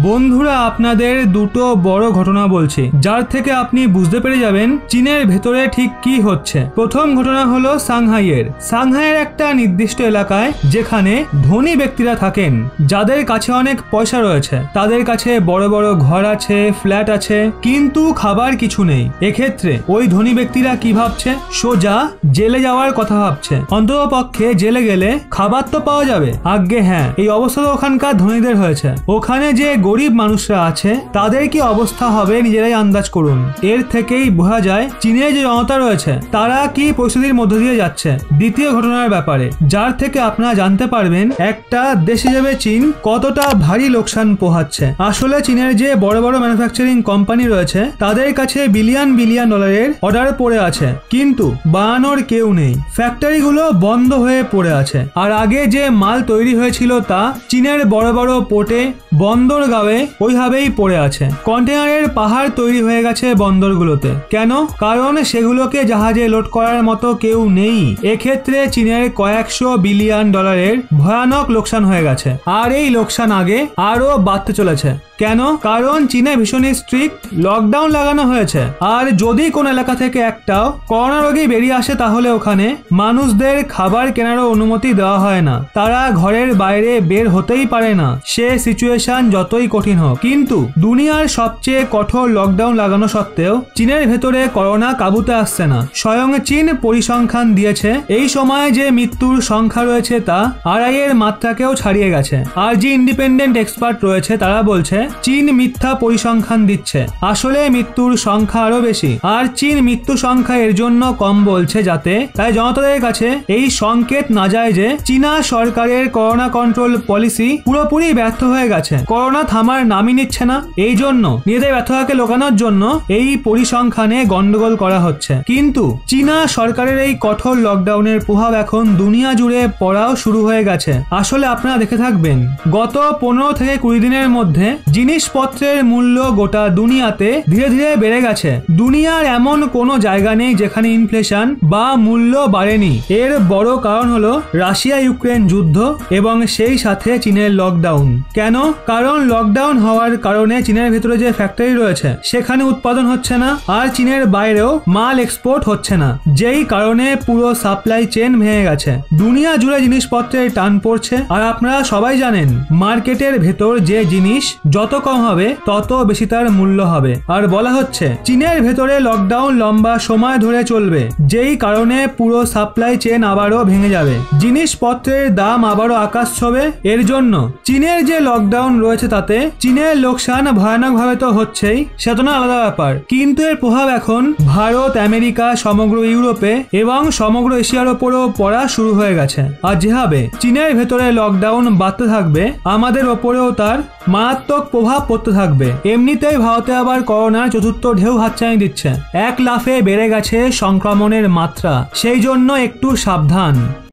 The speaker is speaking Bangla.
বন্ধুরা আপনাদের দুটো বড় ঘটনা বলছি, যার থেকে আপনি বুঝতে পেরে যাবেন চীনের ভেতরে ঠিক কি হচ্ছে। প্রথম ঘটনা হলো সাংহাইয়ের একটা নির্দিষ্ট এলাকায় যেখানে ধনী ব্যক্তিরা থাকেন, যাদের কাছে অনেক পয়সা রয়েছে, তাদের কাছে বড় বড় ঘর আছে, ফ্ল্যাট আছে, কিন্তু খাবার কিছু নেই। এক্ষেত্রে ওই ধনী ব্যক্তিরা কি ভাবছে? সোজা জেলে যাওয়ার কথা ভাবছে। অন্ততপক্ষে জেলে গেলে খাবার তো পাওয়া যাবে। আজ্ঞে হ্যাঁ, এই অবস্থা তো ওখানকার ধনীদের হয়েছে। ওখানে যে গরিব মানুষরা আছে তাদের কি অবস্থা হবে নিজেরাই আন্দাজ করুন। এর থেকেই বোঝা যায় চীনের যে জনতা রয়েছে তারা কি পরিস্থিতির মধ্য দিয়ে যাচ্ছে। দ্বিতীয় ঘটনার ব্যাপারে, যার থেকে আপনারা জানতে পারবেন একটা দেশ হিসেবে চীন কতটা ভারী লোকসান পোহাচ্ছে। আসলে চীনের যে বড় বড় ম্যানুফ্যাকচারিং কোম্পানি রয়েছে তাদের কাছে বিলিয়ন বিলিয়ন ডলারের অর্ডার পড়ে আছে, কিন্তু বানানোর কেউ নেই। ফ্যাক্টরিগুলো বন্ধ হয়ে পড়ে আছে। আর আগে যে মাল তৈরি হয়েছিল তা চীনের বড় বড় পোর্টে, বন্দরগাঁওয়ে ওইভাবেই পড়ে আছে। কন্টেনারের পাহাড় তৈরি হয়ে গেছে বন্দরগুলোতে। কেন? কারণ সেগুলোকে জাহাজে লোড করার মতো কেউ নেই। এক্ষেত্রে চীনের কয়েকশো বিলিয়ন ডলারের ভয়ানক লোকসান হয়ে গেছে। আর এই লোকসান আগে আরো বাড়তে চলেছে। কেন? কারণ চীনে ভীষণই স্ট্রিক্ট লকডাউন লাগানো হয়েছে। আর যদি কোন এলাকা থেকে একটাও করোনা রোগী বেরিয়ে আসে তাহলে ওখানে মানুষদের খাবার কেনারও অনুমতি দেওয়া হয় না। তারা ঘরের বাইরে বের হতেই পারে না, সে সিচুয়েশন যতই কঠিন হোক। কিন্তু দুনিয়ার সবচেয়ে কঠোর লকডাউন লাগানো সত্ত্বেও চীনের ভেতরে করোনা কাবুতে আসছে না। স্বয়ং চীন পরিসংখ্যান দিয়েছে এই সময়ে যে মৃত্যুর সংখ্যা রয়েছে তা আড়াইয়ের মাত্রাকেও ছাড়িয়ে গেছে। আর যে ইন্ডিপেন্ডেন্ট এক্সপার্ট রয়েছে তারা বলছে চীন মিথ্যা পরিসংখ্যান দিচ্ছে, আসলে মৃত্যুর সংখ্যা আরো বেশি। আর চীন মৃত্যু সংখ্যা এর জন্য কম বলছে যাতে তাই জনতাদের কাছে এই সংকেত না যায় যে চীনা সরকারের করোনা কন্ট্রোল পলিসি পুরোপুরি ব্যর্থ হয়ে গেছে, করোনা থামার নামই নিচ্ছে না। এই জন্য নিজেদের ব্যর্থতাকে লোকানোর জন্য এই পরিসংখ্যানে গন্ডগোল করা হচ্ছে। কিন্তু চীনা সরকারের এই কঠোর লকডাউনের প্রভাব এখন দুনিয়া জুড়ে পড়াও শুরু হয়ে গেছে। আসলে আপনারা দেখে থাকবেন গত 15 থেকে 20 দিনের মধ্যে জিনিসপত্রের মূল্য গোটা দুনিয়াতে ধীরে ধীরে বেড়ে গেছে। দুনিয়ার এমন কোনো জায়গা নেই যেখানে ইনফ্লেশন বা মূল্য বাড়েনি। এর বড় কারণ হলো রাশিয়া ইউক্রেন যুদ্ধ এবং সেই সাথে চীনের লকডাউন। কেন? কারণ লকডাউন হওয়ার কারণে চীনের ভেতরে যে ফ্যাক্টরি রয়েছে সেখানে উৎপাদন হচ্ছে না, আর চীনের বাইরেও মাল এক্সপোর্ট হচ্ছে না, যেই কারণে পুরো সাপ্লাই চেন ভেঙে গেছে। দুনিয়া জুড়ে জিনিসপত্রের টান পড়ছে। আর আপনারা সবাই জানেন মার্কেটের ভেতর যে জিনিস যত কম হবে তত বেশি তার মূল্য হবে। আর বলা হচ্ছে চীনের ভেতরে লকডাউন লম্বা সময় ধরে চলবে, যেই কারণে পুরো সাপ্লাই চেন আবারও ভেঙে যাবে, জিনিসপত্রের দাম আবারও আকাশ ছোঁবে। এর জন্য চীনের যে লকডাউন রয়েছে তাতে চীনের লোকসান ভয়ানকভাবে তো হচ্ছেই, সেটা না আলাদা ব্যাপার, কিন্তু এর প্রভাব এখন ভারত, আমেরিকা, সমগ্র ইউরোপে এবং সমগ্র এশিয়ার ওপরও পড়া শুরু হয়ে গেছে। আর যেভাবে চীনের ভেতরে লকডাউন বাড়তে থাকবে আমাদের ওপরেও তার মারাত্মক প্রভাব পড়তে থাকবে। এমনিতেই ভারতে আবার করোনার চতুর্থ ঢেউ হাতছানি দিচ্ছে। এক লাফে বেড়ে গেছে সংক্রমণের মাত্রা, সেই জন্য একটু সাবধান।